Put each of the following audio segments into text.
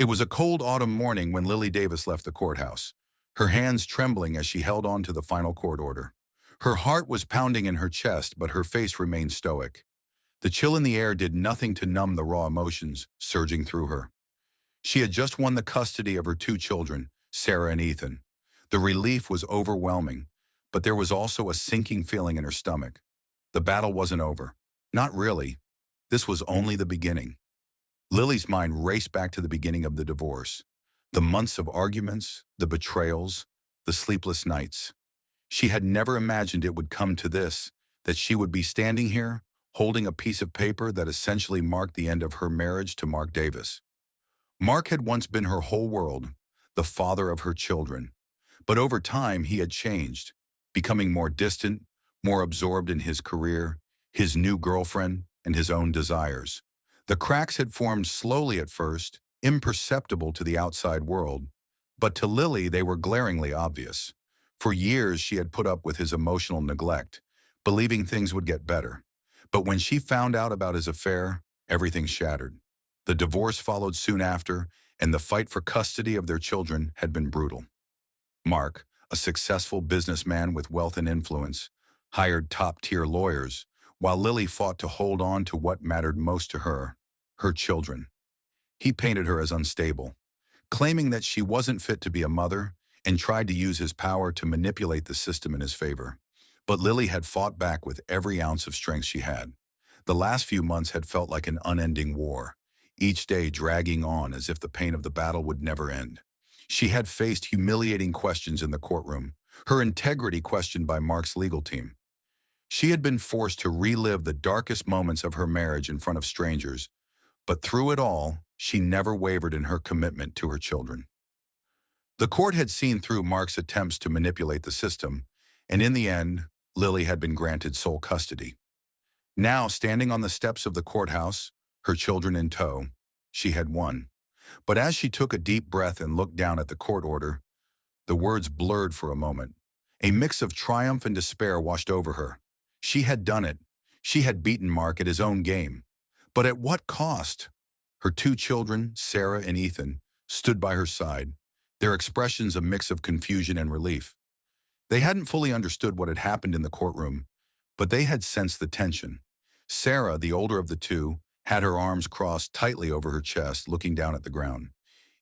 It was a cold autumn morning when Lily Davis left the courthouse, her hands trembling as she held on to the final court order. Her heart was pounding in her chest, but her face remained stoic. The chill in the air did nothing to numb the raw emotions surging through her. She had just won the custody of her two children, Sarah and Ethan. The relief was overwhelming, but there was also a sinking feeling in her stomach. The battle wasn't over. Not really. This was only the beginning. Lily's mind raced back to the beginning of the divorce. The months of arguments, the betrayals, the sleepless nights. She had never imagined it would come to this, that she would be standing here, holding a piece of paper that essentially marked the end of her marriage to Mark Davis. Mark had once been her whole world, the father of her children. But over time, he had changed, becoming more distant, more absorbed in his career, his new girlfriend, and his own desires. The cracks had formed slowly at first, imperceptible to the outside world, but to Lily they were glaringly obvious. For years she had put up with his emotional neglect, believing things would get better. But when she found out about his affair, everything shattered. The divorce followed soon after, and the fight for custody of their children had been brutal. Mark, a successful businessman with wealth and influence, hired top-tier lawyers, while Lily fought to hold on to what mattered most to her, her children. He painted her as unstable, claiming that she wasn't fit to be a mother, and tried to use his power to manipulate the system in his favor. But Lily had fought back with every ounce of strength she had. The last few months had felt like an unending war, each day dragging on as if the pain of the battle would never end. She had faced humiliating questions in the courtroom, her integrity questioned by Mark's legal team. She had been forced to relive the darkest moments of her marriage in front of strangers, but through it all, she never wavered in her commitment to her children. The court had seen through Mark's attempts to manipulate the system, and in the end, Lily had been granted sole custody. Now, standing on the steps of the courthouse, her children in tow, she had won. But as she took a deep breath and looked down at the court order, the words blurred for a moment. A mix of triumph and despair washed over her. She had done it. She had beaten Mark at his own game. But at what cost? Her two children, Sarah and Ethan, stood by her side, their expressions a mix of confusion and relief. They hadn't fully understood what had happened in the courtroom, but they had sensed the tension. Sarah, the older of the two, had her arms crossed tightly over her chest, looking down at the ground.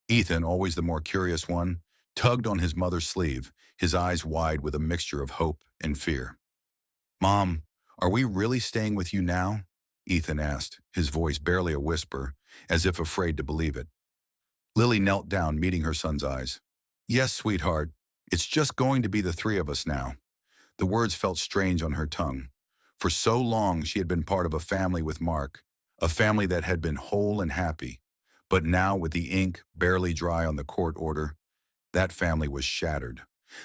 Ethan, always the more curious one, tugged on his mother's sleeve, his eyes wide with a mixture of hope and fear. "Mom, are we really staying with you now?" Ethan asked, his voice barely a whisper, as if afraid to believe it. Lily knelt down, meeting her son's eyes. "Yes, sweetheart. It's just going to be the three of us now." The words felt strange on her tongue. For so long she had been part of a family with Mark, a family that had been whole and happy. But now, with the ink barely dry on the court order, that family was shattered.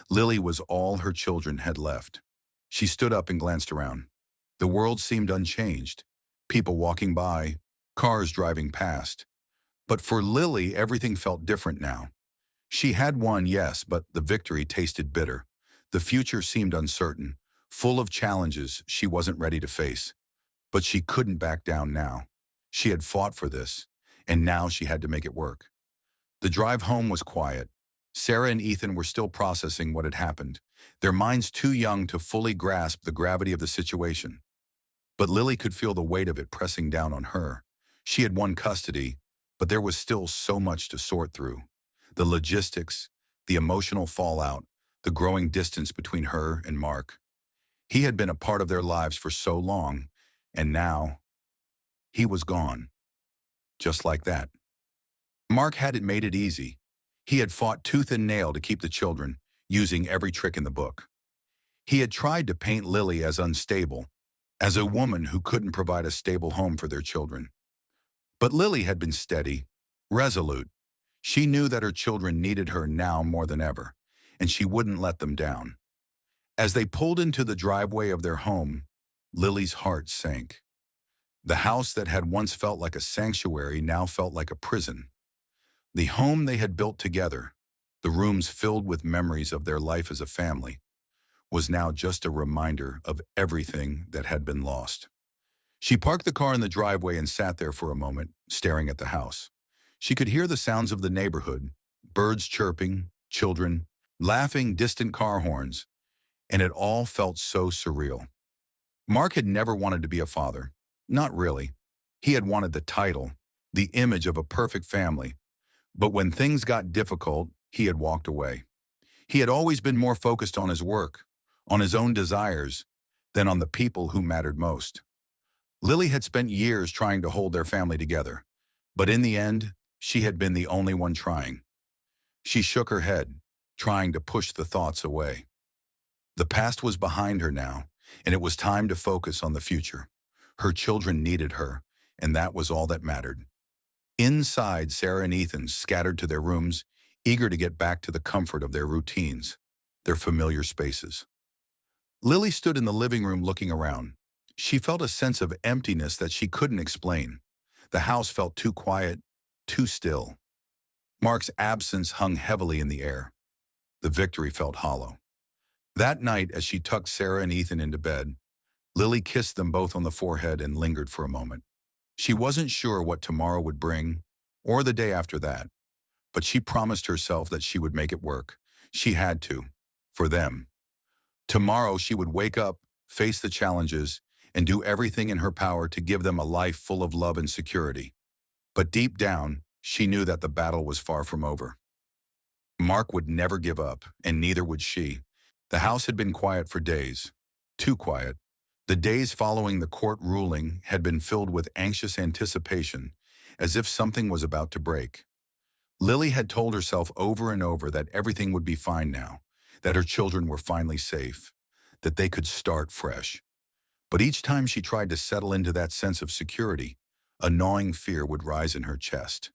Lily was all her children had left. She stood up and glanced around. The world seemed unchanged. People walking by, cars driving past. But for Lily, everything felt different now. She had won, yes, but the victory tasted bitter. The future seemed uncertain, full of challenges she wasn't ready to face. But she couldn't back down now. She had fought for this, and now she had to make it work. The drive home was quiet. Sarah and Ethan were still processing what had happened, their minds too young to fully grasp the gravity of the situation. But Lily could feel the weight of it pressing down on her. She had won custody, but there was still so much to sort through. The logistics, the emotional fallout, the growing distance between her and Mark. He had been a part of their lives for so long, and now he was gone. Just like that. Mark hadn't made it easy. He had fought tooth and nail to keep the children, using every trick in the book. He had tried to paint Lily as unstable, as a woman who couldn't provide a stable home for their children. But Lily had been steady, resolute. She knew that her children needed her now more than ever, and she wouldn't let them down. As they pulled into the driveway of their home, Lily's heart sank. The house that had once felt like a sanctuary now felt like a prison. The home they had built together, the rooms filled with memories of their life as a family, was now just a reminder of everything that had been lost. She parked the car in the driveway and sat there for a moment, staring at the house. She could hear the sounds of the neighborhood, birds chirping, children, laughing, distant car horns, and it all felt so surreal. Mark had never wanted to be a father. Not really. He had wanted the title, the image of a perfect family. But when things got difficult, he had walked away. He had always been more focused on his work, on his own desires, than on the people who mattered most. Lily had spent years trying to hold their family together, but in the end, she had been the only one trying. She shook her head, trying to push the thoughts away. The past was behind her now, and it was time to focus on the future. Her children needed her, and that was all that mattered. Inside, Sarah and Ethan scattered to their rooms, eager to get back to the comfort of their routines, their familiar spaces. Lily stood in the living room looking around. She felt a sense of emptiness that she couldn't explain. The house felt too quiet, too still. Mark's absence hung heavily in the air. The victory felt hollow. That night, as she tucked Sarah and Ethan into bed, Lily kissed them both on the forehead and lingered for a moment. She wasn't sure what tomorrow would bring, or the day after that, but she promised herself that she would make it work. She had to, for them. Tomorrow she would wake up, face the challenges, and do everything in her power to give them a life full of love and security. But deep down, she knew that the battle was far from over. Mark would never give up, and neither would she. The house had been quiet for days, too quiet. The days following the court ruling had been filled with anxious anticipation, as if something was about to break. Lily had told herself over and over that everything would be fine now, that her children were finally safe, that they could start fresh. But each time she tried to settle into that sense of security, a gnawing fear would rise in her chest.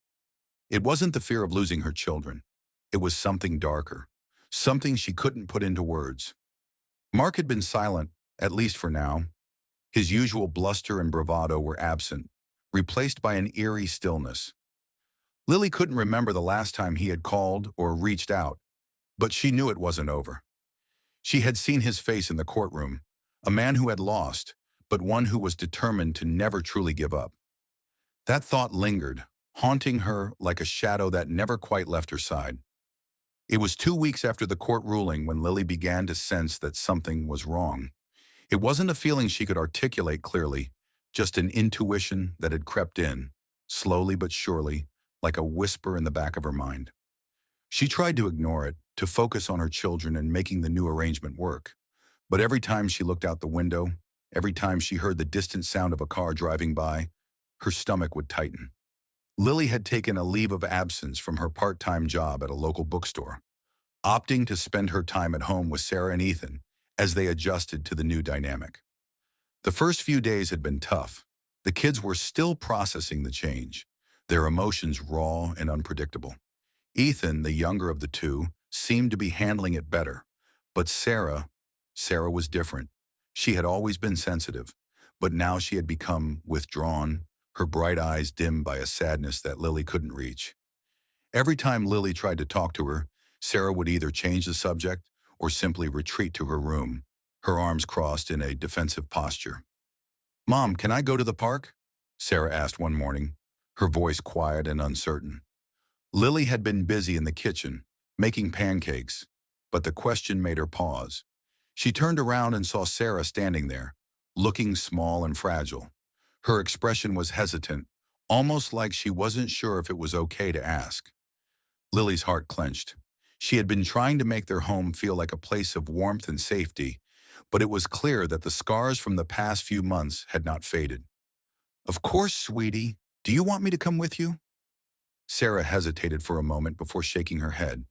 It wasn't the fear of losing her children. It was something darker, something she couldn't put into words. Mark had been silent, at least for now. His usual bluster and bravado were absent, replaced by an eerie stillness. Lily couldn't remember the last time he had called or reached out, but she knew it wasn't over. She had seen his face in the courtroom, a man who had lost, but one who was determined to never truly give up. That thought lingered, haunting her like a shadow that never quite left her side. It was 2 weeks after the court ruling when Lily began to sense that something was wrong. It wasn't a feeling she could articulate clearly, just an intuition that had crept in, slowly but surely, like a whisper in the back of her mind. She tried to ignore it, to focus on her children and making the new arrangement work. But every time she looked out the window, every time she heard the distant sound of a car driving by, her stomach would tighten. Lily had taken a leave of absence from her part-time job at a local bookstore, opting to spend her time at home with Sarah and Ethan as they adjusted to the new dynamic. The first few days had been tough. The kids were still processing the change, their emotions raw and unpredictable. Ethan, the younger of the two, seemed to be handling it better. But Sarah was different. She had always been sensitive, but now she had become withdrawn, her bright eyes dimmed by a sadness that Lily couldn't reach. Every time Lily tried to talk to her, Sarah would either change the subject or simply retreat to her room, her arms crossed in a defensive posture. "Mom, can I go to the park?" Sarah asked one morning, her voice quiet and uncertain. Lily had been busy in the kitchen, making pancakes, but the question made her pause. She turned around and saw Sarah standing there, looking small and fragile. Her expression was hesitant, almost like she wasn't sure if it was okay to ask. Lily's heart clenched. She had been trying to make their home feel like a place of warmth and safety, but it was clear that the scars from the past few months had not faded. "Of course, sweetie. Do you want me to come with you?" Sarah hesitated for a moment before shaking her head.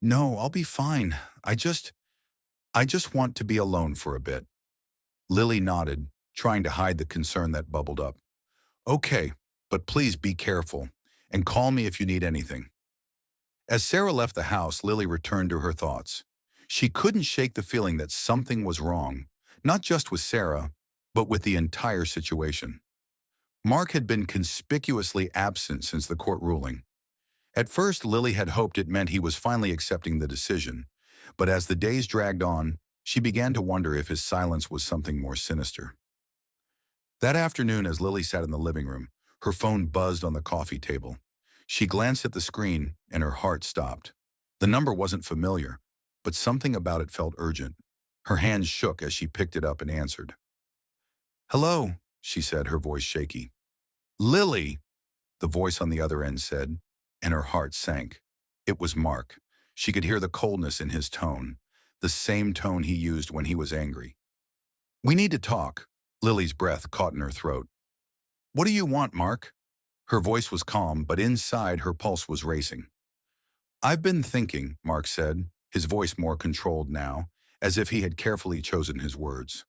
"No, I'll be fine. I just want to be alone for a bit." Lily nodded, trying to hide the concern that bubbled up. "Okay, but please be careful, and call me if you need anything." As Sarah left the house, Lily returned to her thoughts. She couldn't shake the feeling that something was wrong, not just with Sarah, but with the entire situation. Mark had been conspicuously absent since the court ruling. At first, Lily had hoped it meant he was finally accepting the decision, but as the days dragged on, she began to wonder if his silence was something more sinister. That afternoon, as Lily sat in the living room, her phone buzzed on the coffee table. She glanced at the screen and her heart stopped. The number wasn't familiar, but something about it felt urgent. Her hands shook as she picked it up and answered. "Hello," she said, her voice shaky. "Lily," the voice on the other end said, and her heart sank. It was Mark. She could hear the coldness in his tone, the same tone he used when he was angry. "We need to talk." Lily's breath caught in her throat. "What do you want, Mark?" Her voice was calm, but inside her pulse was racing. "I've been thinking," Mark said, his voice more controlled now, as if he had carefully chosen his words.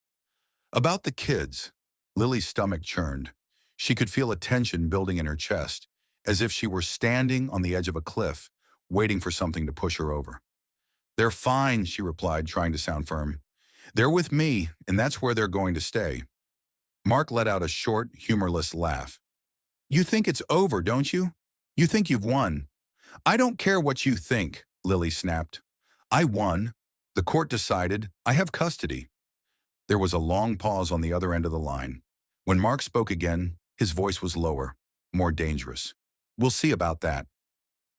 "About the kids." Lily's stomach churned. She could feel a tension building in her chest, as if she were standing on the edge of a cliff, waiting for something to push her over. "They're fine," she replied, trying to sound firm. "They're with me, and that's where they're going to stay." Mark let out a short, humorless laugh. "You think it's over, don't you? You think you've won." "I don't care what you think," Lily snapped. "I won. The court decided. I have custody." There was a long pause on the other end of the line. When Mark spoke again, his voice was lower, more dangerous. "We'll see about that."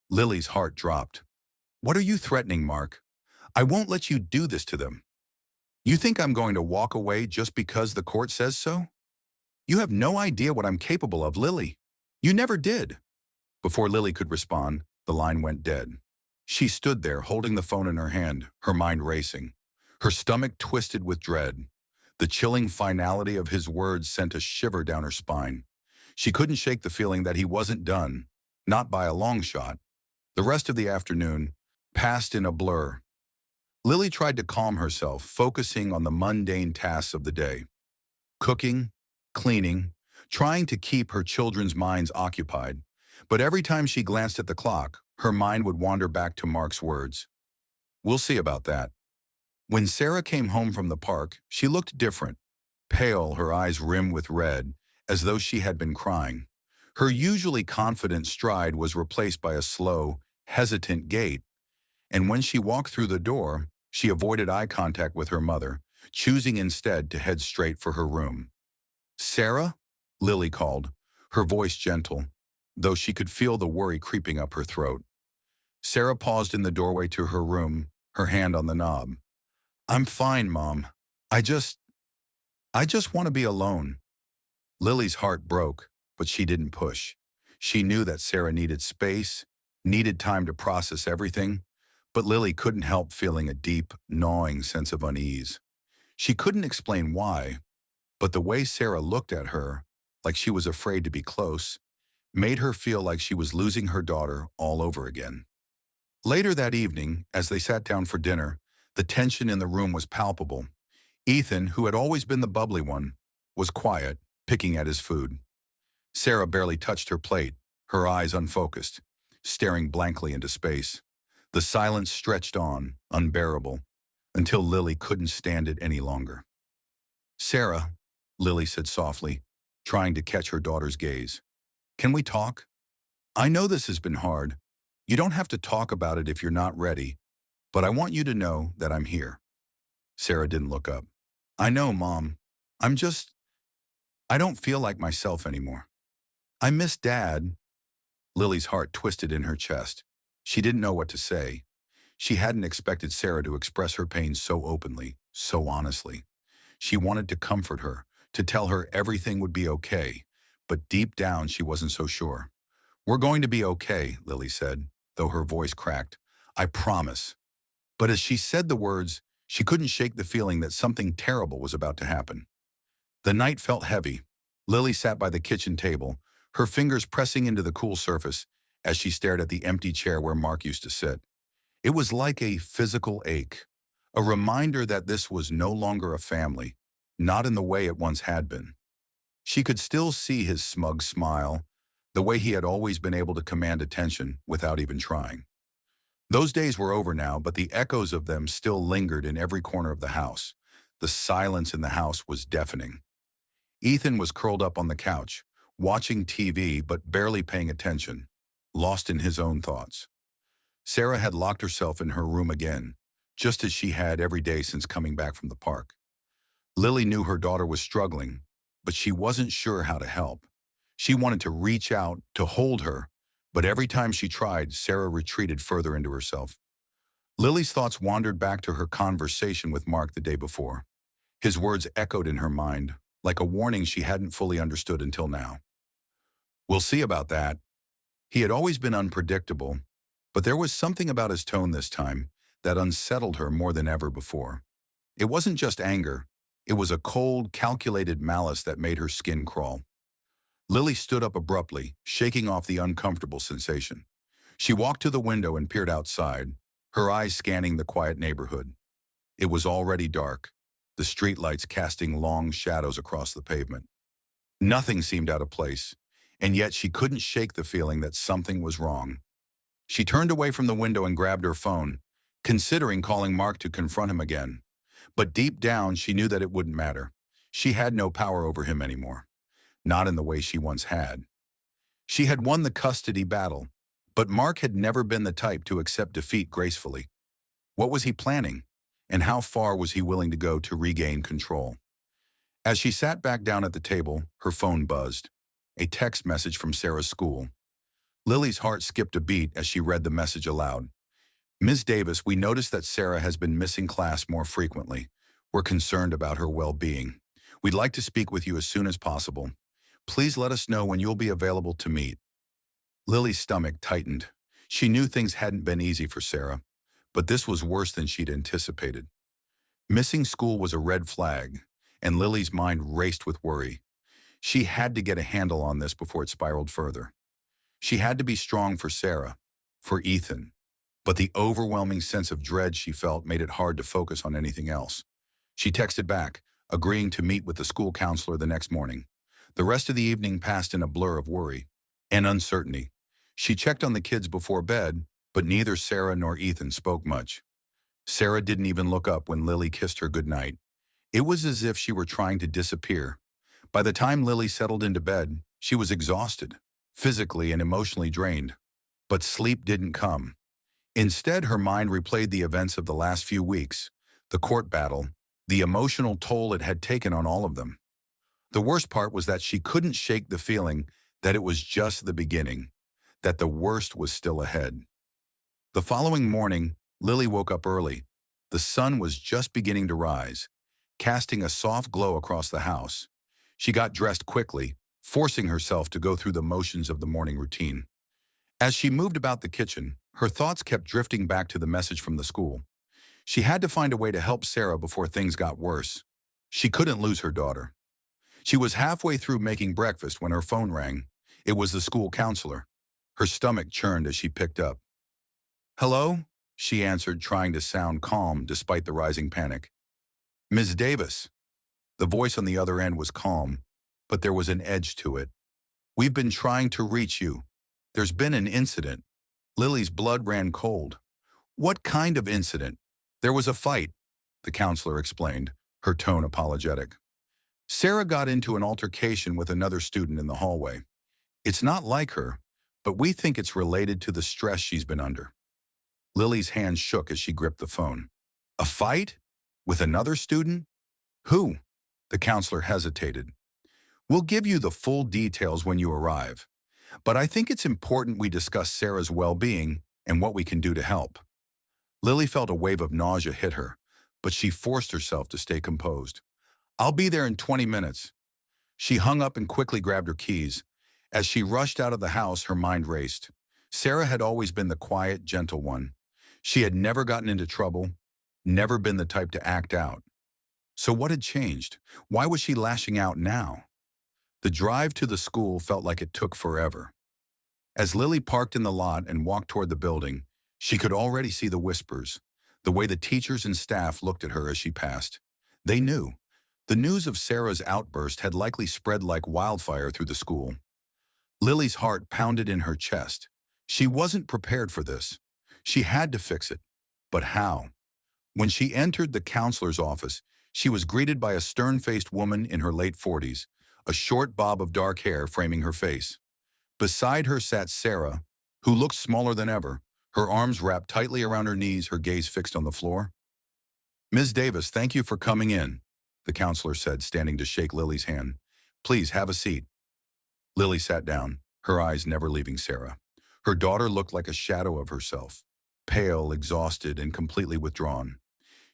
Lily's heart dropped. "What are you threatening, Mark? I won't let you do this to them. You think I'm going to walk away just because the court says so? You have no idea what I'm capable of, Lily. You never did." Before Lily could respond, the line went dead. She stood there, holding the phone in her hand, her mind racing. Her stomach twisted with dread. The chilling finality of his words sent a shiver down her spine. She couldn't shake the feeling that he wasn't done, not by a long shot. The rest of the afternoon passed in a blur. Lily tried to calm herself, focusing on the mundane tasks of the day. Cooking, cleaning, trying to keep her children's minds occupied. But every time she glanced at the clock, her mind would wander back to Mark's words. "We'll see about that." When Sarah came home from the park, she looked different. Pale, her eyes rimmed with red, as though she had been crying. Her usually confident stride was replaced by a slow, hesitant gait, and when she walked through the door, she avoided eye contact with her mother, choosing instead to head straight for her room. "Sarah?" Lily called, her voice gentle, though she could feel the worry creeping up her throat. Sarah paused in the doorway to her room, her hand on the knob. "I'm fine, Mom. I just want to be alone." Lily's heart broke, but she didn't push. She knew that Sarah needed space, needed time to process everything, but Lily couldn't help feeling a deep, gnawing sense of unease. She couldn't explain why, but the way Sarah looked at her, like she was afraid to be close, made her feel like she was losing her daughter all over again. Later that evening, as they sat down for dinner, the tension in the room was palpable. Ethan, who had always been the bubbly one, was quiet, picking at his food. Sarah barely touched her plate, her eyes unfocused, staring blankly into space. The silence stretched on, unbearable, until Lily couldn't stand it any longer. "Sarah," Lily said softly, trying to catch her daughter's gaze. "Can we talk? I know this has been hard. You don't have to talk about it if you're not ready, but I want you to know that I'm here." Sarah didn't look up. "I know, Mom. I don't feel like myself anymore. I miss Dad." Lily's heart twisted in her chest. She didn't know what to say. She hadn't expected Sarah to express her pain so openly, so honestly. She wanted to comfort her, to tell her everything would be okay, but deep down she wasn't so sure. "We're going to be okay," Lily said, though her voice cracked. "I promise." But as she said the words, she couldn't shake the feeling that something terrible was about to happen. The night felt heavy. Lily sat by the kitchen table, her fingers pressing into the cool surface as she stared at the empty chair where Mark used to sit. It was like a physical ache, a reminder that this was no longer a family, not in the way it once had been. She could still see his smug smile, the way he had always been able to command attention without even trying. Those days were over now, but the echoes of them still lingered in every corner of the house. The silence in the house was deafening. Ethan was curled up on the couch, watching TV but barely paying attention, lost in his own thoughts. Sarah had locked herself in her room again, just as she had every day since coming back from the park. Lily knew her daughter was struggling, but she wasn't sure how to help. She wanted to reach out, to hold her, But every time she tried, Sarah retreated further into herself. Lily's thoughts wandered back to her conversation with Mark the day before. His words echoed in her mind, like a warning she hadn't fully understood until now. "We'll see about that." He had always been unpredictable, but there was something about his tone this time that unsettled her more than ever before. It wasn't just anger. It was a cold, calculated malice that made her skin crawl. Lily stood up abruptly, shaking off the uncomfortable sensation. She walked to the window and peered outside, her eyes scanning the quiet neighborhood. It was already dark, the streetlights casting long shadows across the pavement. Nothing seemed out of place, and yet she couldn't shake the feeling that something was wrong. She turned away from the window and grabbed her phone, considering calling Mark to confront him again. But deep down, she knew that it wouldn't matter. She had no power over him anymore, not in the way she once had. She had won the custody battle, but Mark had never been the type to accept defeat gracefully. What was he planning, and how far was he willing to go to regain control? As she sat back down at the table, her phone buzzed. A text message from Sarah's school. Lily's heart skipped a beat as she read the message aloud. "Ms. Davis, we noticed that Sarah has been missing class more frequently. We're concerned about her well-being. We'd like to speak with you as soon as possible. Please let us know when you'll be available to meet." Lily's stomach tightened. She knew things hadn't been easy for Sarah, but this was worse than she'd anticipated. Missing school was a red flag, and Lily's mind raced with worry. She had to get a handle on this before it spiraled further. She had to be strong for Sarah, for Ethan, but the overwhelming sense of dread she felt made it hard to focus on anything else. She texted back, agreeing to meet with the school counselor the next morning. The rest of the evening passed in a blur of worry and uncertainty. She checked on the kids before bed, but neither Sarah nor Ethan spoke much. Sarah didn't even look up when Lily kissed her goodnight. It was as if she were trying to disappear. By the time Lily settled into bed, she was exhausted, physically and emotionally drained. But sleep didn't come. Instead, her mind replayed the events of the last few weeks, the court battle, the emotional toll it had taken on all of them. The worst part was that she couldn't shake the feeling that it was just the beginning, that the worst was still ahead. The following morning, Lily woke up early. The sun was just beginning to rise, casting a soft glow across the house. She got dressed quickly, forcing herself to go through the motions of the morning routine. As she moved about the kitchen, her thoughts kept drifting back to the message from the school. She had to find a way to help Sarah before things got worse. She couldn't lose her daughter. She was halfway through making breakfast when her phone rang. It was the school counselor. Her stomach churned as she picked up. "Hello?" she answered, trying to sound calm despite the rising panic. "Ms. Davis." The voice on the other end was calm, but there was an edge to it. "We've been trying to reach you. There's been an incident." Lily's blood ran cold. "What kind of incident?" "There was a fight," the counselor explained, her tone apologetic. "Sarah got into an altercation with another student in the hallway. It's not like her, but we think it's related to the stress she's been under." Lily's hands shook as she gripped the phone. "A fight? With another student? Who?" The counselor hesitated. "We'll give you the full details when you arrive, but I think it's important we discuss Sarah's well-being and what we can do to help." Lily felt a wave of nausea hit her, but she forced herself to stay composed. "I'll be there in 20 minutes. She hung up and quickly grabbed her keys. As she rushed out of the house, her mind raced. Sarah had always been the quiet, gentle one. She had never gotten into trouble, never been the type to act out. So what had changed? Why was she lashing out now? The drive to the school felt like it took forever. As Lily parked in the lot and walked toward the building, she could already see the whispers, the way the teachers and staff looked at her as she passed. They knew. The news of Sarah's outburst had likely spread like wildfire through the school. Lily's heart pounded in her chest. She wasn't prepared for this. She had to fix it. But how? When she entered the counselor's office, she was greeted by a stern-faced woman in her late 40s, a short bob of dark hair framing her face. Beside her sat Sarah, who looked smaller than ever, her arms wrapped tightly around her knees, her gaze fixed on the floor. "Ms. Davis, thank you for coming in," the counselor said, standing to shake Lily's hand. "Please have a seat." Lily sat down, her eyes never leaving Sarah. Her daughter looked like a shadow of herself, pale, exhausted, and completely withdrawn.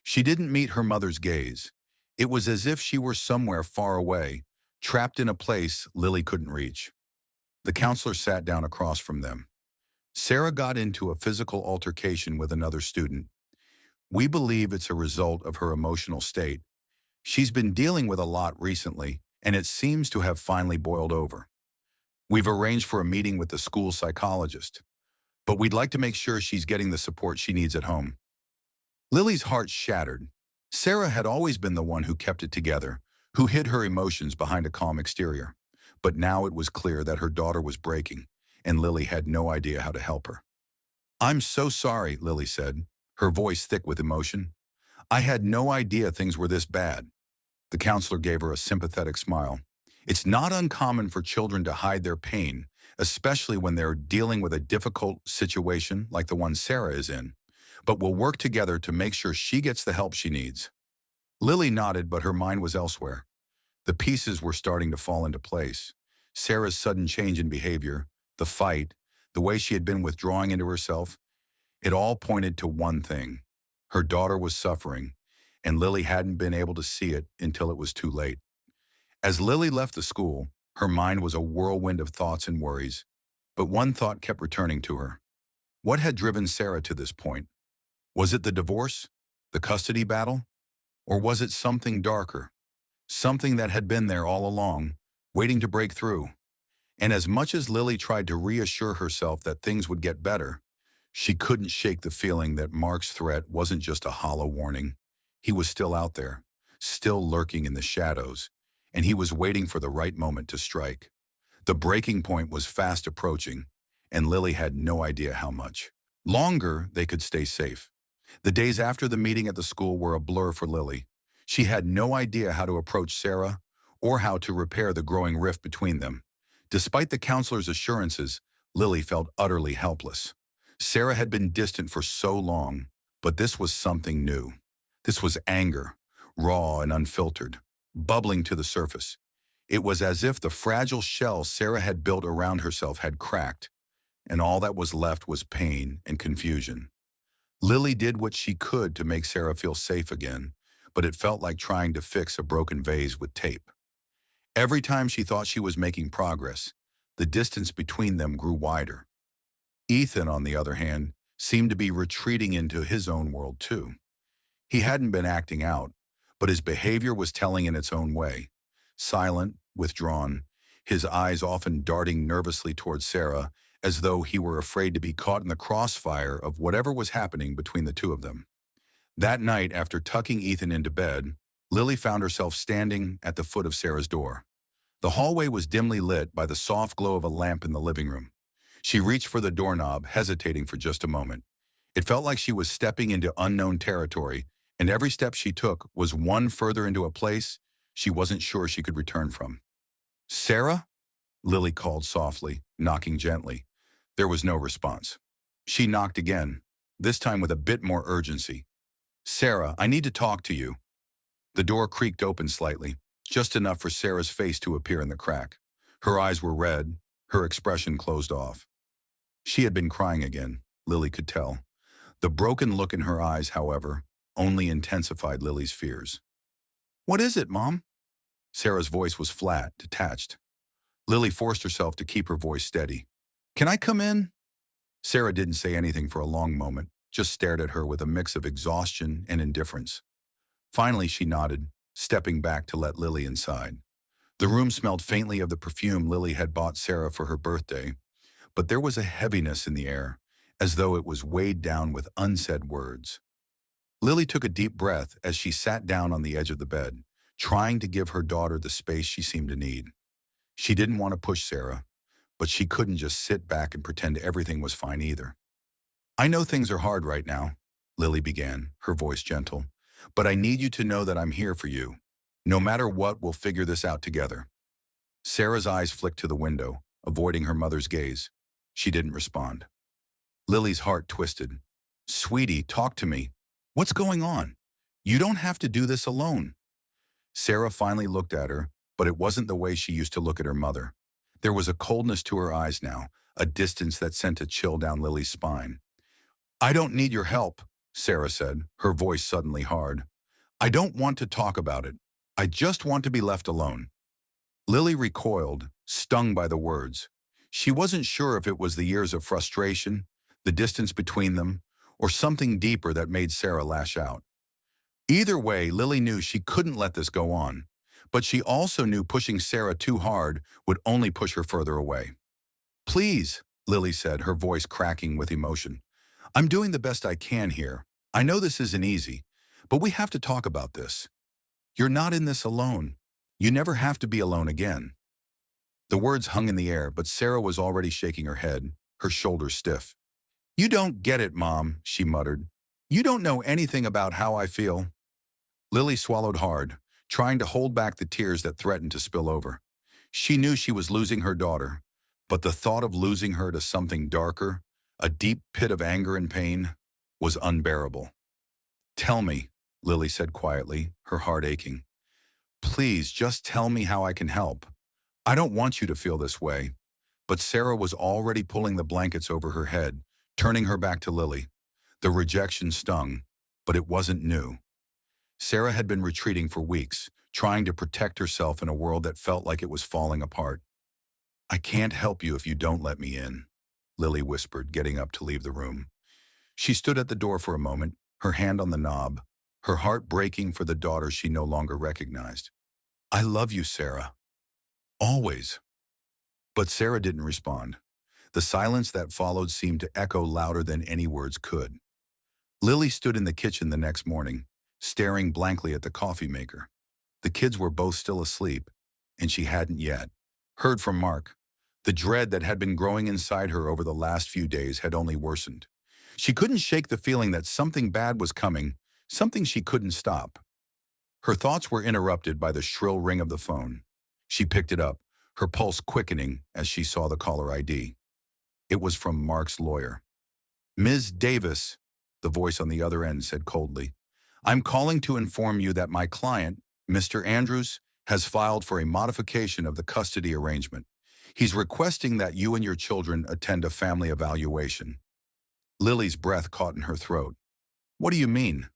She didn't meet her mother's gaze. It was as if she were somewhere far away, trapped in a place Lily couldn't reach. The counselor sat down across from them. Sarah got into a physical altercation with another student. We believe it's a result of her emotional state. She's been dealing with a lot recently, and it seems to have finally boiled over. We've arranged for a meeting with the school psychologist, but we'd like to make sure she's getting the support she needs at home. Lily's heart shattered. Sarah had always been the one who kept it together, who hid her emotions behind a calm exterior. But now it was clear that her daughter was breaking, and Lily had no idea how to help her. "I'm so sorry," Lily said, her voice thick with emotion. "I had no idea things were this bad." The counselor gave her a sympathetic smile. "It's not uncommon for children to hide their pain, especially when they're dealing with a difficult situation like the one Sarah is in. But we'll work together to make sure she gets the help she needs." Lily nodded, but her mind was elsewhere. The pieces were starting to fall into place. Sarah's sudden change in behavior, the fight, the way she had been withdrawing into herself, it all pointed to one thing. Her daughter was suffering, and Lily hadn't been able to see it until it was too late. As Lily left the school, her mind was a whirlwind of thoughts and worries, but one thought kept returning to her. What had driven Sarah to this point? Was it the divorce, the custody battle, or was it something darker, something that had been there all along, waiting to break through? And as much as Lily tried to reassure herself that things would get better, she couldn't shake the feeling that Mark's threat wasn't just a hollow warning. He was still out there, still lurking in the shadows, and he was waiting for the right moment to strike. The breaking point was fast approaching, and Lily had no idea how much longer they could stay safe. The days after the meeting at the school were a blur for Lily. She had no idea how to approach Sarah or how to repair the growing rift between them. Despite the counselor's assurances, Lily felt utterly helpless. Sarah had been distant for so long, but this was something new. This was anger, raw and unfiltered, bubbling to the surface. It was as if the fragile shell Sarah had built around herself had cracked, and all that was left was pain and confusion. Lily did what she could to make Sarah feel safe again, but it felt like trying to fix a broken vase with tape. Every time she thought she was making progress, the distance between them grew wider. Ethan, on the other hand, seemed to be retreating into his own world too. He hadn't been acting out, but his behavior was telling in its own way. Silent, withdrawn, his eyes often darting nervously towards Sarah, as though he were afraid to be caught in the crossfire of whatever was happening between the two of them. That night, after tucking Ethan into bed, Lily found herself standing at the foot of Sarah's door. The hallway was dimly lit by the soft glow of a lamp in the living room. She reached for the doorknob, hesitating for just a moment. It felt like she was stepping into unknown territory, and every step she took was one further into a place she wasn't sure she could return from. "Sarah?" Lily called softly, knocking gently. There was no response. She knocked again, this time with a bit more urgency. "Sarah, I need to talk to you." The door creaked open slightly, just enough for Sarah's face to appear in the crack. Her eyes were red, her expression closed off. She had been crying again, Lily could tell. The broken look in her eyes, however, only intensified Lily's fears. "What is it, Mom?" Sarah's voice was flat, detached. Lily forced herself to keep her voice steady. "Can I come in?" Sarah didn't say anything for a long moment, just stared at her with a mix of exhaustion and indifference. Finally, she nodded, stepping back to let Lily inside. The room smelled faintly of the perfume Lily had bought Sarah for her birthday, but there was a heaviness in the air, as though it was weighed down with unsaid words. Lily took a deep breath as she sat down on the edge of the bed, trying to give her daughter the space she seemed to need. She didn't want to push Sarah, but she couldn't just sit back and pretend everything was fine either. "I know things are hard right now," Lily began, her voice gentle, "but I need you to know that I'm here for you. No matter what, we'll figure this out together." Sarah's eyes flicked to the window, avoiding her mother's gaze. She didn't respond. Lily's heart twisted. "Sweetie, talk to me. What's going on? You don't have to do this alone." Sarah finally looked at her, but it wasn't the way she used to look at her mother. There was a coldness to her eyes now, a distance that sent a chill down Lily's spine. "I don't need your help," Sarah said, her voice suddenly hard. "I don't want to talk about it. I just want to be left alone." Lily recoiled, stung by the words. She wasn't sure if it was the years of frustration, the distance between them, or something deeper that made Sarah lash out. Either way, Lily knew she couldn't let this go on, but she also knew pushing Sarah too hard would only push her further away. "Please," Lily said, her voice cracking with emotion. "I'm doing the best I can here. I know this isn't easy, but we have to talk about this. You're not in this alone. You never have to be alone again." The words hung in the air, but Sarah was already shaking her head, her shoulders stiff. "You don't get it, Mom," she muttered. "You don't know anything about how I feel." Lily swallowed hard, trying to hold back the tears that threatened to spill over. She knew she was losing her daughter, but the thought of losing her to something darker, a deep pit of anger and pain, was unbearable. "Tell me," Lily said quietly, her heart aching. "Please, just tell me how I can help. I don't want you to feel this way." But Sarah was already pulling the blankets over her head, turning her back to Lily. The rejection stung, but it wasn't new. Sarah had been retreating for weeks, trying to protect herself in a world that felt like it was falling apart. "I can't help you if you don't let me in," Lily whispered, getting up to leave the room. She stood at the door for a moment, her hand on the knob, her heart breaking for the daughter she no longer recognized. "I love you, Sarah. Always." But Sarah didn't respond. The silence that followed seemed to echo louder than any words could. Lily stood in the kitchen the next morning, staring blankly at the coffee maker. The kids were both still asleep, and she hadn't yet heard from Mark. The dread that had been growing inside her over the last few days had only worsened. She couldn't shake the feeling that something bad was coming, something she couldn't stop. Her thoughts were interrupted by the shrill ring of the phone. She picked it up, her pulse quickening as she saw the caller ID. It was from Mark's lawyer. "Ms. Davis," the voice on the other end said coldly, "I'm calling to inform you that my client, Mr. Andrews, has filed for a modification of the custody arrangement. He's requesting that you and your children attend a family evaluation." Lily's breath caught in her throat. "What do you mean?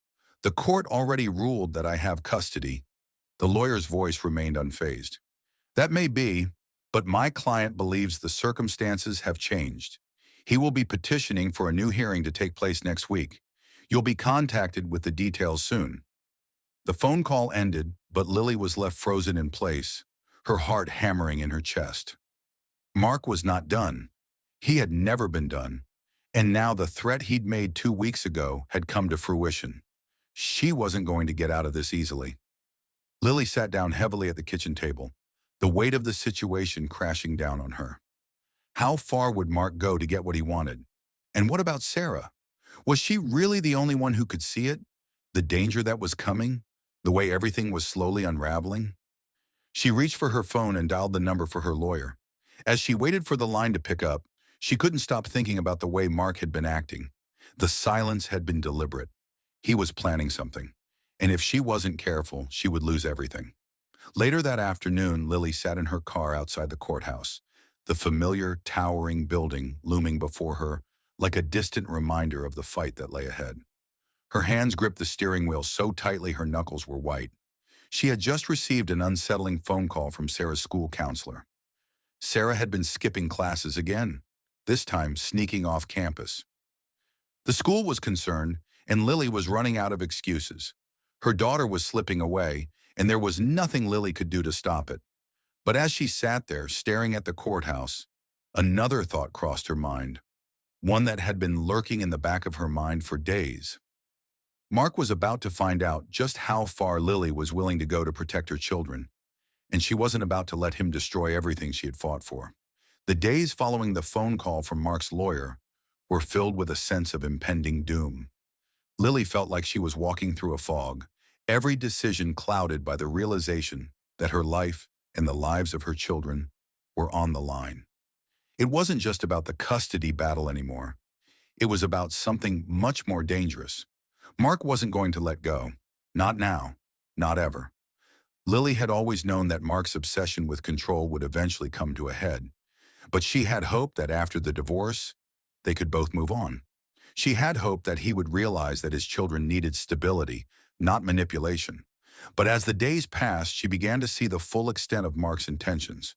The court already ruled that I have custody." The lawyer's voice remained unfazed. "That may be, but my client believes the circumstances have changed. He will be petitioning for a new hearing to take place next week. You'll be contacted with the details soon." The phone call ended, but Lily was left frozen in place, her heart hammering in her chest. Mark was not done. He had never been done. And now the threat he'd made 2 weeks ago had come to fruition. She wasn't going to get out of this easily. Lily sat down heavily at the kitchen table, the weight of the situation crashing down on her. How far would Mark go to get what he wanted? And what about Sarah? Was she really the only one who could see it? The danger that was coming? The way everything was slowly unraveling? She reached for her phone and dialed the number for her lawyer. As she waited for the line to pick up, she couldn't stop thinking about the way Mark had been acting. The silence had been deliberate. He was planning something. And if she wasn't careful, she would lose everything. Later that afternoon, Lily sat in her car outside the courthouse, the familiar, towering building looming before her like a distant reminder of the fight that lay ahead. Her hands gripped the steering wheel so tightly her knuckles were white. She had just received an unsettling phone call from Sarah's school counselor. Sarah had been skipping classes again, this time sneaking off campus. The school was concerned, and Lily was running out of excuses. Her daughter was slipping away, and there was nothing Lily could do to stop it. But as she sat there, staring at the courthouse, another thought crossed her mind, one that had been lurking in the back of her mind for days. Mark was about to find out just how far Lily was willing to go to protect her children, and she wasn't about to let him destroy everything she had fought for. The days following the phone call from Mark's lawyer were filled with a sense of impending doom. Lily felt like she was walking through a fog, every decision clouded by the realization that her life and the lives of her children were on the line. It wasn't just about the custody battle anymore. It was about something much more dangerous. Mark wasn't going to let go. Not now. Not ever. Lily had always known that Mark's obsession with control would eventually come to a head. But she had hope that after the divorce, they could both move on. She had hope that he would realize that his children needed stability, not manipulation. But as the days passed, she began to see the full extent of Mark's intentions.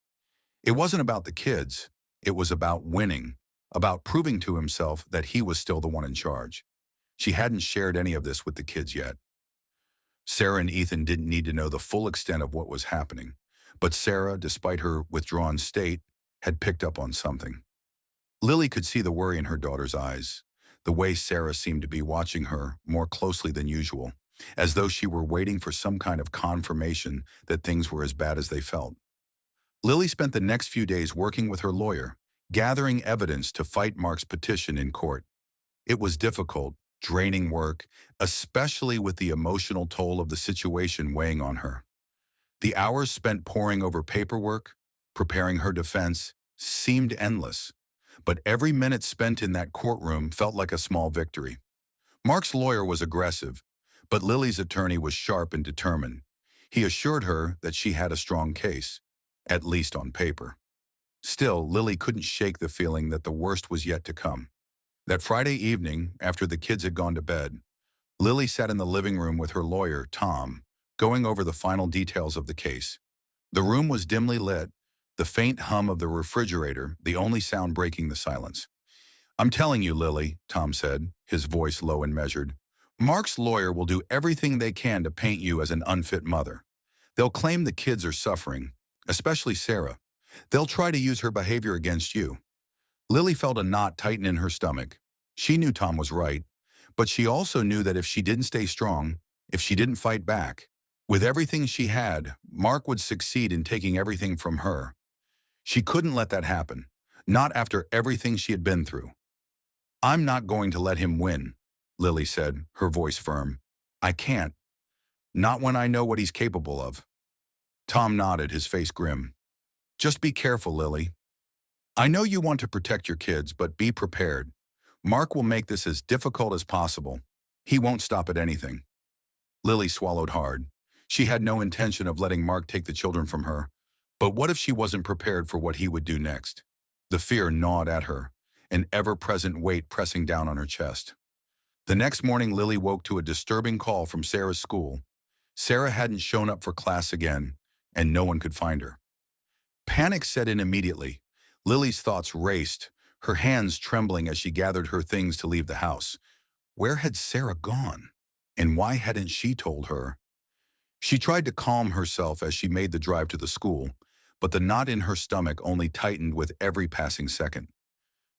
It wasn't about the kids. It was about winning, about proving to himself that he was still the one in charge. She hadn't shared any of this with the kids yet. Sarah and Ethan didn't need to know the full extent of what was happening. But Sarah, despite her withdrawn state, had picked up on something. Lily could see the worry in her daughter's eyes, the way Sarah seemed to be watching her more closely than usual, as though she were waiting for some kind of confirmation that things were as bad as they felt. Lily spent the next few days working with her lawyer, gathering evidence to fight Mark's petition in court. It was difficult, draining work, especially with the emotional toll of the situation weighing on her. The hours spent poring over paperwork, preparing her defense, seemed endless, but every minute spent in that courtroom felt like a small victory. Mark's lawyer was aggressive, but Lily's attorney was sharp and determined. He assured her that she had a strong case, at least on paper. Still, Lily couldn't shake the feeling that the worst was yet to come. That Friday evening, after the kids had gone to bed, Lily sat in the living room with her lawyer, Tom, going over the final details of the case. The room was dimly lit, the faint hum of the refrigerator, the only sound breaking the silence. "I'm telling you, Lily," Tom said, his voice low and measured, "Mark's lawyer will do everything they can to paint you as an unfit mother. They'll claim the kids are suffering, especially Sarah. They'll try to use her behavior against you." Lily felt a knot tighten in her stomach. She knew Tom was right, but she also knew that if she didn't stay strong, if she didn't fight back, with everything she had, Mark would succeed in taking everything from her. She couldn't let that happen, not after everything she had been through. "I'm not going to let him win," Lily said, her voice firm. "I can't. Not when I know what he's capable of." Tom nodded, his face grim. "Just be careful, Lily. I know you want to protect your kids, but be prepared. Mark will make this as difficult as possible. He won't stop at anything." Lily swallowed hard. She had no intention of letting Mark take the children from her. But what if she wasn't prepared for what he would do next? The fear gnawed at her, an ever-present weight pressing down on her chest. The next morning, Lily woke to a disturbing call from Sarah's school. Sarah hadn't shown up for class again, and no one could find her. Panic set in immediately. Lily's thoughts raced, her hands trembling as she gathered her things to leave the house. Where had Sarah gone? And why hadn't she told her? She tried to calm herself as she made the drive to the school, but the knot in her stomach only tightened with every passing second.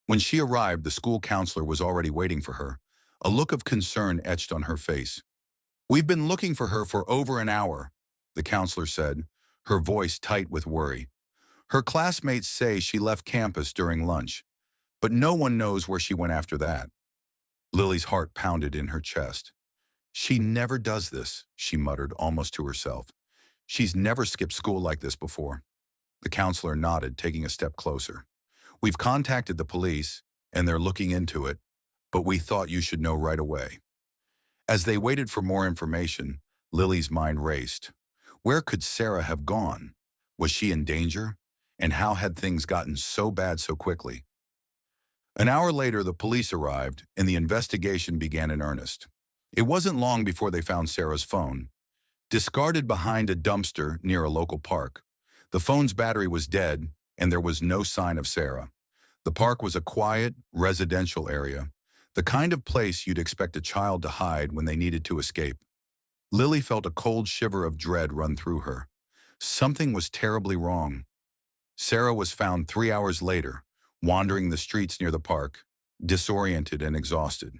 When she arrived, the school counselor was already waiting for her, a look of concern etched on her face. "We've been looking for her for over an hour," the counselor said, her voice tight with worry. "Her classmates say she left campus during lunch, but no one knows where she went after that." Lily's heart pounded in her chest. "She never does this," she muttered almost to herself. "She's never skipped school like this before." The counselor nodded, taking a step closer. "We've contacted the police, and they're looking into it, but we thought you should know right away." As they waited for more information, Lily's mind raced. Where could Sarah have gone? Was she in danger? And how had things gotten so bad so quickly? An hour later, the police arrived, and the investigation began in earnest. It wasn't long before they found Sarah's phone, discarded behind a dumpster near a local park. The phone's battery was dead, and there was no sign of Sarah. The park was a quiet, residential area, the kind of place you'd expect a child to hide when they needed to escape. Lily felt a cold shiver of dread run through her. Something was terribly wrong. Sarah was found 3 hours later, wandering the streets near the park, disoriented and exhausted.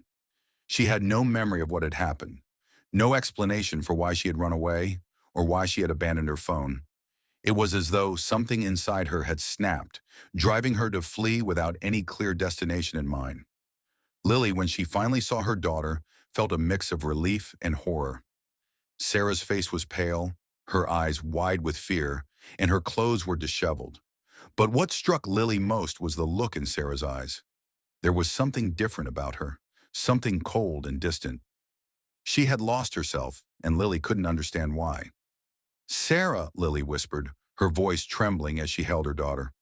She had no memory of what had happened, no explanation for why she had run away or why she had abandoned her phone. It was as though something inside her had snapped, driving her to flee without any clear destination in mind. Lily, when she finally saw her daughter, felt a mix of relief and horror. Sarah's face was pale, her eyes wide with fear, and her clothes were disheveled. But what struck Lily most was the look in Sarah's eyes. There was something different about her, something cold and distant. She had lost herself, and Lily couldn't understand why. "Sarah," Lily whispered, her voice trembling as she held her daughter.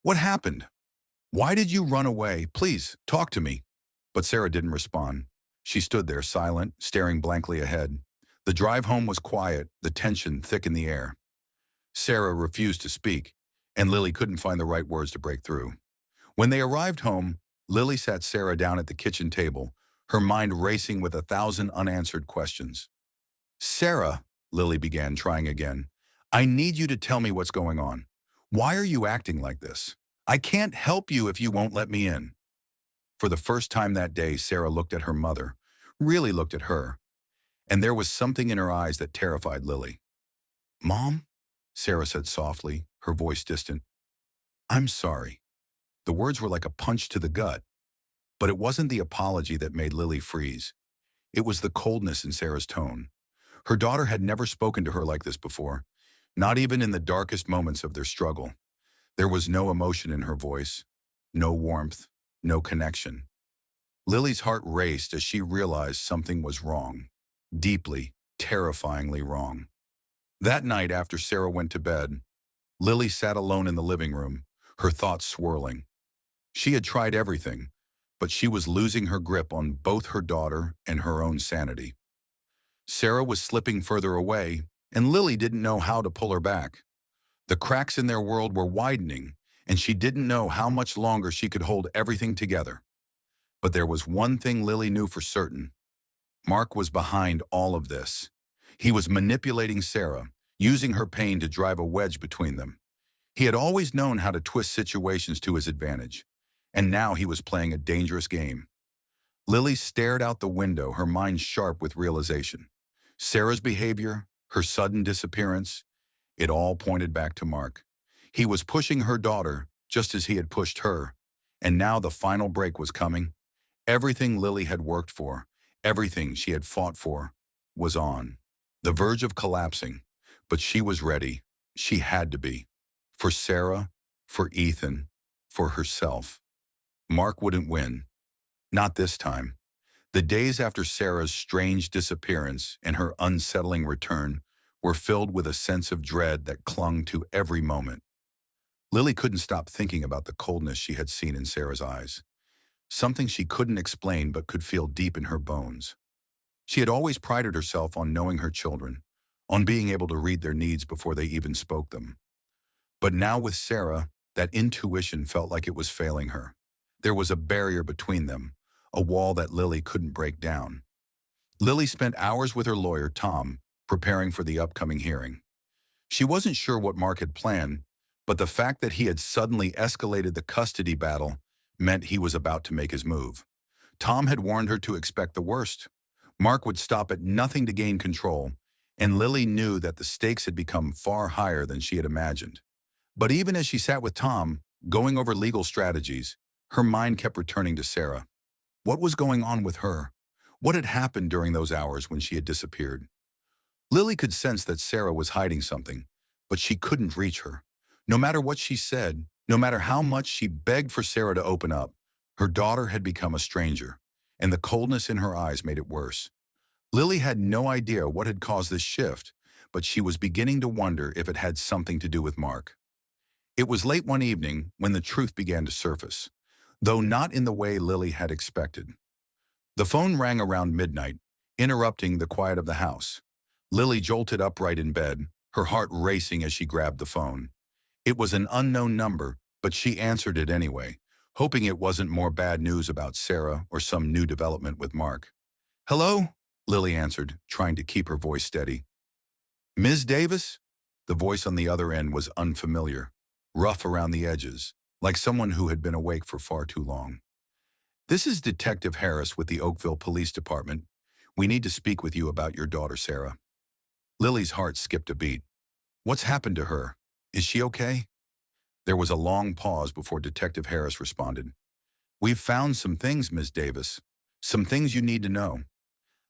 "What happened? Why did you run away? Please, talk to me. But Sarah didn't respond. She stood there silent, staring blankly ahead. The drive home was quiet, the tension thick in the air. Sarah refused to speak, and Lily couldn't find the right words to break through. When they arrived home, Lily sat Sarah down at the kitchen table, her mind racing with 1,000 unanswered questions. Sarah, Lily began, trying again, I need you to tell me what's going on. Why are you acting like this? I can't help you if you won't let me in. For the first time that day, Sarah looked at her mother, really looked at her, and there was something in her eyes that terrified Lily. Mom, Sarah said softly, her voice distant. I'm sorry. The words were like a punch to the gut, but it wasn't the apology that made Lily freeze. It was the coldness in Sarah's tone. Her daughter had never spoken to her like this before, not even in the darkest moments of their struggle. There was no emotion in her voice, no warmth, no connection. Lily's heart raced as she realized something was wrong, deeply, terrifyingly wrong. That night after Sarah went to bed, Lily sat alone in the living room, her thoughts swirling. She had tried everything, but she was losing her grip on both her daughter and her own sanity. Sarah was slipping further away, and Lily didn't know how to pull her back. The cracks in their world were widening, and she didn't know how much longer she could hold everything together. But there was one thing Lily knew for certain. Mark was behind all of this. He was manipulating Sarah, using her pain to drive a wedge between them. He had always known how to twist situations to his advantage, and now he was playing a dangerous game. Lily stared out the window, her mind sharp with realization. Sarah's behavior, her sudden disappearance, it all pointed back to Mark. He was pushing her daughter just as he had pushed her, and now the final break was coming. Everything Lily had worked for, everything she had fought for, was on the verge of collapsing, but she was ready. She had to be. For Sarah, for Ethan, for herself. Mark wouldn't win. Not this time. The days after Sarah's strange disappearance and her unsettling return were filled with a sense of dread that clung to every moment. Lily couldn't stop thinking about the coldness she had seen in Sarah's eyes, something she couldn't explain but could feel deep in her bones. She had always prided herself on knowing her children, on being able to read their needs before they even spoke them. But now with Sarah, that intuition felt like it was failing her. There was a barrier between them, a wall that Lily couldn't break down. Lily spent hours with her lawyer, Tom, preparing for the upcoming hearing. She wasn't sure what Mark had planned, but the fact that he had suddenly escalated the custody battle meant he was about to make his move. Tom had warned her to expect the worst. Mark would stop at nothing to gain control, and Lily knew that the stakes had become far higher than she had imagined. But even as she sat with Tom, going over legal strategies, her mind kept returning to Sarah. What was going on with her? What had happened during those hours when she had disappeared? Lily could sense that Sarah was hiding something, but she couldn't reach her. No matter what she said, no matter how much she begged for Sarah to open up, her daughter had become a stranger, and the coldness in her eyes made it worse. Lily had no idea what had caused this shift, but she was beginning to wonder if it had something to do with Mark. It was late one evening when the truth began to surface, though not in the way Lily had expected. The phone rang around midnight, interrupting the quiet of the house. Lily jolted upright in bed, her heart racing as she grabbed the phone. It was an unknown number, but she answered it anyway, hoping it wasn't more bad news about Sarah or some new development with Mark. Hello? Lily answered, trying to keep her voice steady. Ms. Davis? The voice on the other end was unfamiliar, rough around the edges, like someone who had been awake for far too long. This is Detective Harris with the Oakville Police Department. We need to speak with you about your daughter, Sarah. Lily's heart skipped a beat. What's happened to her? Is she okay? There was a long pause before Detective Harris responded. We've found some things, Ms. Davis. Some things you need to know.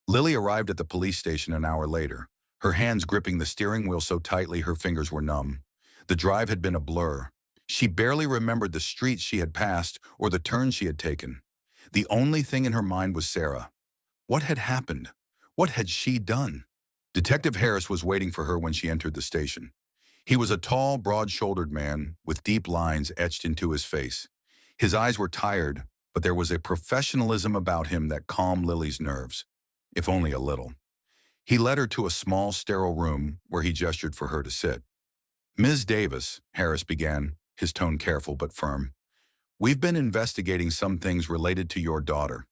Lily arrived at the police station an hour later, her hands gripping the steering wheel so tightly her fingers were numb. The drive had been a blur. She barely remembered the streets she had passed or the turns she had taken. The only thing in her mind was Sarah. What had happened? What had she done? Detective Harris was waiting for her when she entered the station. He was a tall, broad-shouldered man with deep lines etched into his face. His eyes were tired, but there was a professionalism about him that calmed Lily's nerves, if only a little. He led her to a small, sterile room where he gestured for her to sit. "Ms. Davis," Harris began, his tone careful but firm, "we've been investigating some things related to your daughter.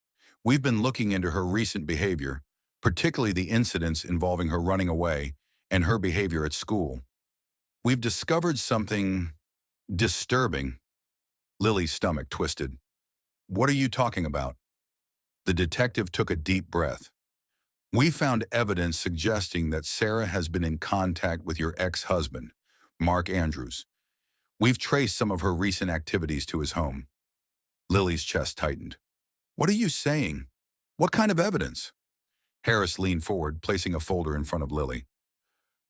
We've been looking into her recent behavior, particularly the incidents involving her running away and her behavior at school. We've discovered something disturbing." Lily's stomach twisted. "What are you talking about?" The detective took a deep breath. "We found evidence suggesting that Sarah has been in contact with your ex-husband, Mark Andrews. We've traced some of her recent activities to his home." Lily's chest tightened. "What are you saying? What kind of evidence?" Harris leaned forward, placing a folder in front of Lily.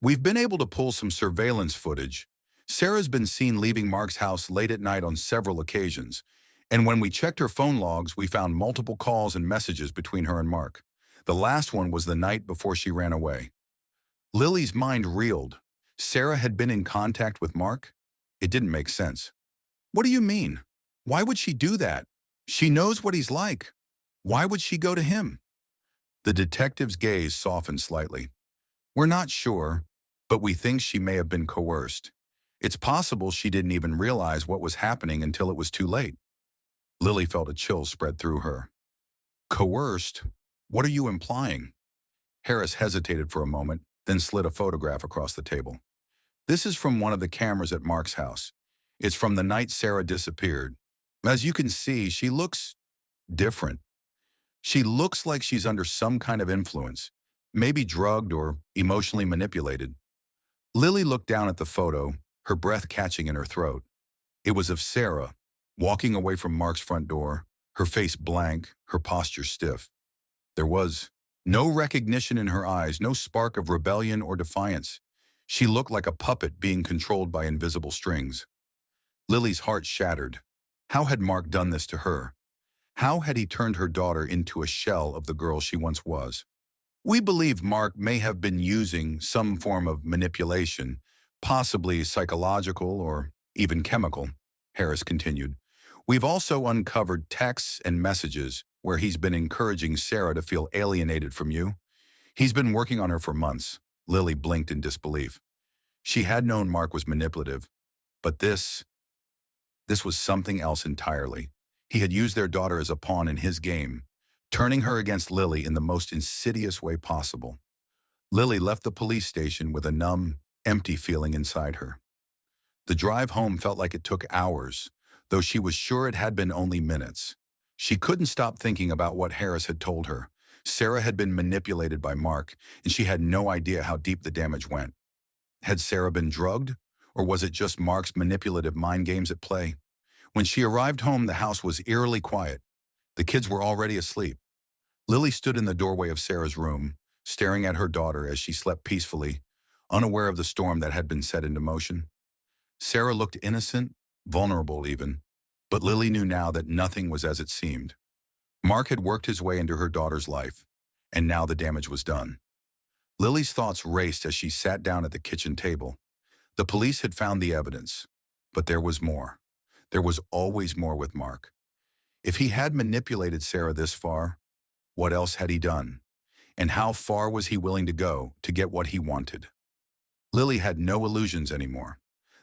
"We've been able to pull some surveillance footage. Sarah's been seen leaving Mark's house late at night on several occasions, and when we checked her phone logs, we found multiple calls and messages between her and Mark. The last one was the night before she ran away." Lily's mind reeled. Sarah had been in contact with Mark? It didn't make sense. "What do you mean? Why would she do that? She knows what he's like. Why would she go to him?" The detective's gaze softened slightly. "We're not sure, but we think she may have been coerced. It's possible she didn't even realize what was happening until it was too late." Lily felt a chill spread through her. "Coerced? What are you implying?" Harris hesitated for a moment, then slid a photograph across the table. "This is from one of the cameras at Mark's house. It's from the night Sarah disappeared. As you can see, she looks different. She looks like she's under some kind of influence, maybe drugged or emotionally manipulated." Lily looked down at the photo, her breath catching in her throat. It was of Sarah, walking away from Mark's front door, her face blank, her posture stiff. There was no recognition in her eyes, no spark of rebellion or defiance. She looked like a puppet being controlled by invisible strings. Lily's heart shattered. How had Mark done this to her? How had he turned her daughter into a shell of the girl she once was? "We believe Mark may have been using some form of manipulation, possibly psychological or even chemical," Harris continued. "We've also uncovered texts and messages where he's been encouraging Sarah to feel alienated from you. He's been working on her for months." Lily blinked in disbelief. She had known Mark was manipulative, but this was something else entirely. He had used their daughter as a pawn in his game, turning her against Lily in the most insidious way possible. Lily left the police station with a numb, empty feeling inside her. The drive home felt like it took hours, though she was sure it had been only minutes. She couldn't stop thinking about what Harris had told her. Sarah had been manipulated by Mark, and she had no idea how deep the damage went. Had Sarah been drugged, or was it just Mark's manipulative mind games at play? When she arrived home, the house was eerily quiet. The kids were already asleep. Lily stood in the doorway of Sarah's room, staring at her daughter as she slept peacefully, unaware of the storm that had been set into motion. Sarah looked innocent, vulnerable even, but Lily knew now that nothing was as it seemed. Mark had worked his way into her daughter's life, and now the damage was done. Lily's thoughts raced as she sat down at the kitchen table. The police had found the evidence, but there was more. There was always more with Mark. If he had manipulated Sarah this far, what else had he done? And how far was he willing to go to get what he wanted? Lily had no illusions anymore.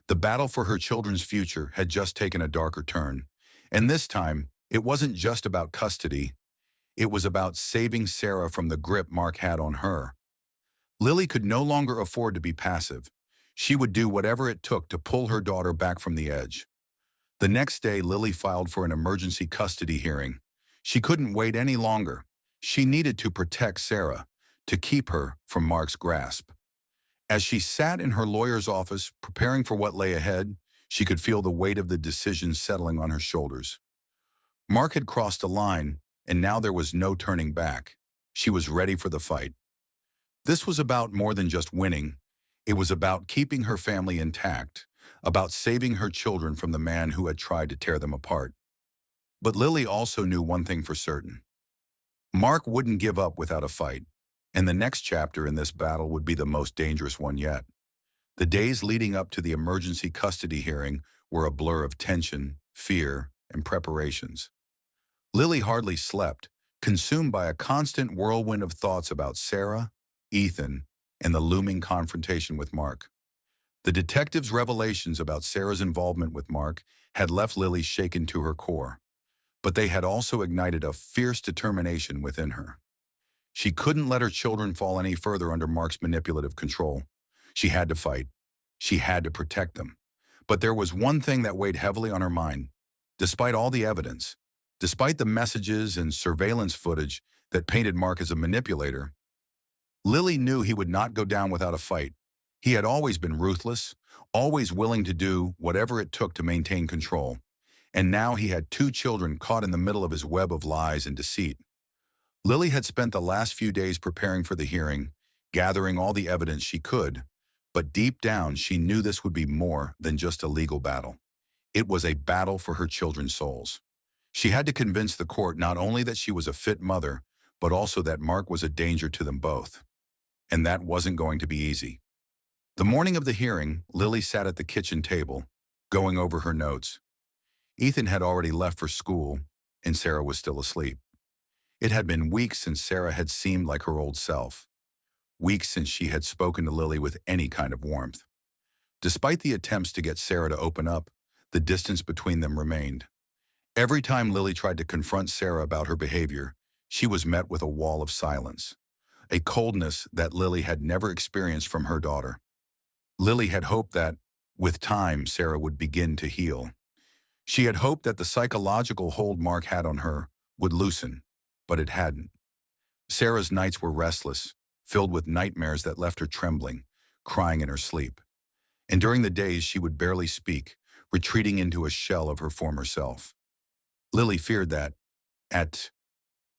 The battle for her children's future had just taken a darker turn. And this time, it wasn't just about custody. It was about saving Sarah from the grip Mark had on her. Lily could no longer afford to be passive. She would do whatever it took to pull her daughter back from the edge. The next day, Lily filed for an emergency custody hearing. She couldn't wait any longer. She needed to protect Sarah, to keep her from Mark's grasp. As she sat in her lawyer's office, preparing for what lay ahead, she could feel the weight of the decision settling on her shoulders. Mark had crossed a line, and now there was no turning back. She was ready for the fight. This was about more than just winning. It was about keeping her family intact, about saving her children from the man who had tried to tear them apart. But Lily also knew one thing for certain. Mark wouldn't give up without a fight, and the next chapter in this battle would be the most dangerous one yet. The days leading up to the emergency custody hearing were a blur of tension, fear, and preparations. Lily hardly slept, consumed by a constant whirlwind of thoughts about Sarah, Ethan, and the looming confrontation with Mark. The detective's revelations about Sarah's involvement with Mark had left Lily shaken to her core, but they had also ignited a fierce determination within her. She couldn't let her children fall any further under Mark's manipulative control. She had to fight. She had to protect them. But there was one thing that weighed heavily on her mind. Despite all the evidence, despite the messages and surveillance footage that painted Mark as a manipulator, Lily knew he would not go down without a fight. He had always been ruthless, always willing to do whatever it took to maintain control. And now he had two children caught in the middle of his web of lies and deceit. Lily had spent the last few days preparing for the hearing, gathering all the evidence she could, but deep down she knew this would be more than just a legal battle. It was a battle for her children's souls. She had to convince the court not only that she was a fit mother, but also that Mark was a danger to them both. And that wasn't going to be easy. The morning of the hearing, Lily sat at the kitchen table, going over her notes. Ethan had already left for school, and Sarah was still asleep. It had been weeks since Sarah had seemed like her old self. Weeks since she had spoken to Lily with any kind of warmth. Despite the attempts to get Sarah to open up, the distance between them remained. Every time Lily tried to confront Sarah about her behavior, she was met with a wall of silence, a coldness that Lily had never experienced from her daughter. Lily had hoped that, with time, Sarah would begin to heal. She had hoped that the psychological hold Mark had on her would loosen, but it hadn't. Sarah's nights were restless, filled with nightmares that left her trembling, crying in her sleep. And during the days she would barely speak, retreating into a shell of her former self. Lily feared that, at